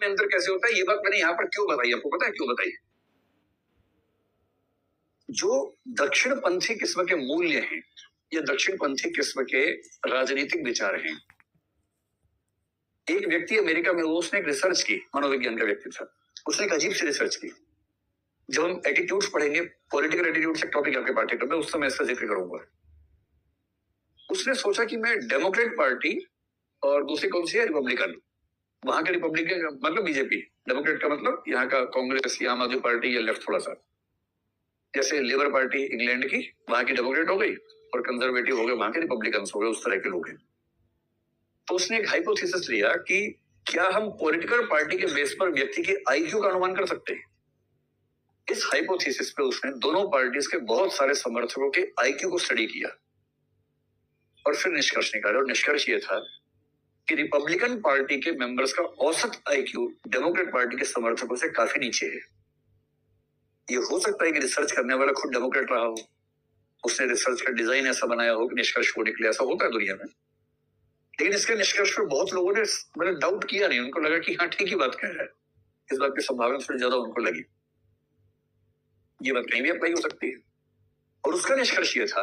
में अंतर कैसे होता है, ये बात मैंने यहाँ पर क्यों बताई, आपको पता है क्यों बताई? जो दक्षिणपंथी किस्म के मूल्य हैं या दक्षिणपंथी किस्म के राजनीतिक विचार हैं, एक व्यक्ति अमेरिका में, उसने एक रिसर्च की, मनोविज्ञान का व्यक्ति था, उसने एक अजीब सी रिसर्च की। जब हम एटीट्यूड्स पढ़ेंगे, पॉलिटिकल एटीट्यूड्स एक टॉपिक आपके पाठ्यक्रम में, उस समय इसका जिक्र करूंगा। उसने सोचा कि मैं डेमोक्रेट पार्टी और दूसरी कौन सी है, रिपब्लिकन, वहां के रिपब्लिकन मतलब बीजेपी, डेमोक्रेट का मतलब यहाँ का कांग्रेस या आम आदमी पार्टी या लेफ्ट थोड़ा सा, जैसे लेबर पार्टी इंग्लैंड की, वहां की डेमोक्रेट हो गई, और कंजर्वेटिव हो गए वहां के रिपब्लिकन हो गए, उस तरह के लोग हैं। तो उसने एक हाइपोथेसिस लिया कि क्या हम पॉलिटिकल पार्टी के बेस पर व्यक्ति के आईक्यू का अनुमान कर सकते हैं। इस हाइपोथेसिस पे उसने दोनों पार्टीज के बहुत सारे समर्थकों के आईक्यू को स्टडी किया और फिर निष्कर्ष निकाला, और निष्कर्ष ये था कि रिपब्लिकन पार्टी के मेंबर्स का औसत आईक्यू डेमोक्रेट पार्टी के समर्थकों से काफी नीचे है। ये हो सकता है कि रिसर्च करने वाला खुद डेमोक्रेट रहा हो, उसने रिसर्च का डिजाइन ऐसा बनाया हो कि निष्कर्ष वो निकले, ऐसा होता है दुनिया में। लेकिन इसके निष्कर्ष पर बहुत लोगों ने मतलब डाउट किया नहीं, उनको लगा कि हाँ ठीक ही बात कह रहा है, इस बात की संभावना थोड़ी ज्यादा उनको लगी, ये बात कहीं भी अप्लाई हो सकती है। और उसका निष्कर्ष ये था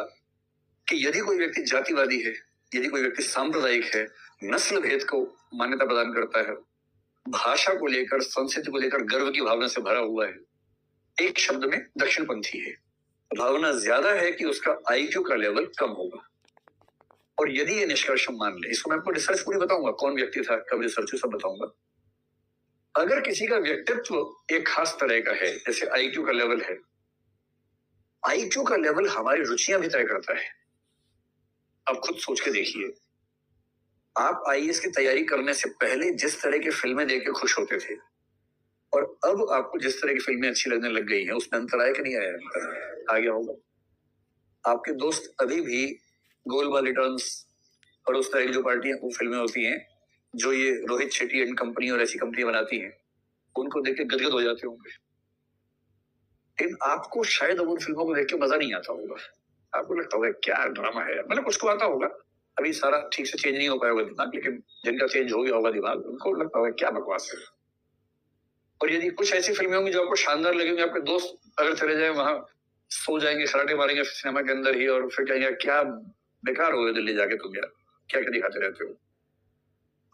कि यदि कोई व्यक्ति जातिवादी है, यदि कोई व्यक्ति सांप्रदायिक है, नस्ल भेद को मान्यता प्रदान करता है, भाषा को लेकर, संस्कृति को लेकर गर्व की भावना से भरा हुआ है, एक शब्द में दक्षिणपंथी है, भावना ज्यादा है कि उसका आईक्यू का लेवल कम होगा। और यदि ये निष्कर्ष हम मान ले, इसको मैं आपको रिसर्च पूरी बताऊंगा, कौन व्यक्ति था, कब रिसर्च, सब बताऊंगा। अगर किसी का व्यक्तित्व एक खास तरह का है, जैसे आईक्यू का लेवल है, आईक्यू का लेवल हमारी रुचियां भी तय करता है। आप खुद सोच के देखिए, आप आईएएस की तैयारी करने से पहले जिस तरह की फिल्में देख के खुश होते थे, और अब आपको जिस तरह की फिल्में अच्छी लगने लग गई हैं, उसमें अंतर आया कि नहीं आया? आ गया होगा। आपके दोस्त अभी भी गोलमाल रिटर्न्स और उस तरह की जो पार्टियां, वो फिल्में होती हैं जो ये रोहित शेट्टी एंड कंपनी और ऐसी कंपनी बनाती हैं, उनको देख के गदगद हो जाते होंगे। लेकिन आपको शायद उन फिल्मों को देख के मजा नहीं आता होगा, आपको लगता होगा क्या ड्रामा है, मतलब कुछ को आता होगा, अभी सारा ठीक से चेंज नहीं हो पाया होगा दिमाग, लेकिन जिनका चेंज हो गया होगा दिमाग, उनको लगता होगा क्या बकवास है। और यदि कुछ ऐसी फिल्में होंगी जो आपको शानदार लगेंगी, आपके दोस्त अगर चले जाए वहां, सो जाएंगे, खराटे मारेंगे सिनेमा के अंदर ही, और फिर कहेंगे क्या बेकार हो गए दिल्ली जाके, तुम यार क्या क्या दिखाते रहते हो।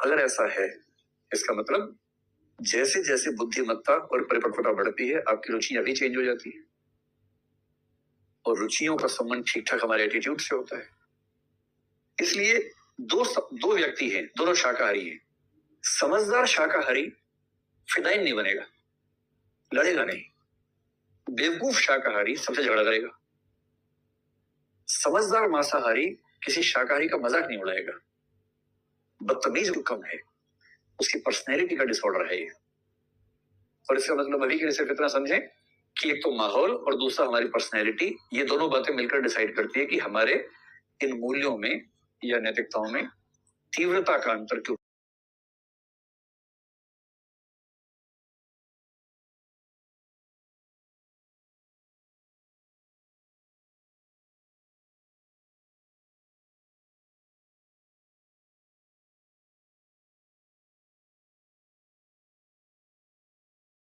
अगर ऐसा है, इसका मतलब जैसे जैसे बुद्धिमत्ता और परिपक्वता बढ़ती है, आपकी रुचियां भी चेंज हो जाती है, और रुचियों का संबंध ठीक ठाक हमारे एटीट्यूड से होता है। इसलिए दो व्यक्ति हैं, दोनों शाकाहारी हैं। समझदार शाकाहारी फिदाइन नहीं बनेगा, लड़ेगा नहीं। बेवकूफ शाकाहारी सबसे झगड़ा करेगा। समझदार मांसाहारी किसी शाकाहारी का मजाक नहीं उड़ाएगा। बदतमीज जो कम है, उसकी पर्सनैलिटी का डिसऑर्डर है ये। और इसका मतलब अभी के लिए सिर्फ इतना समझें कि एक तो माहौल और दूसरा हमारी पर्सनैलिटी, ये दोनों बातें मिलकर डिसाइड करती है कि हमारे इन मूल्यों में या नैतिकताओं में तीव्रता का अंतर क्यों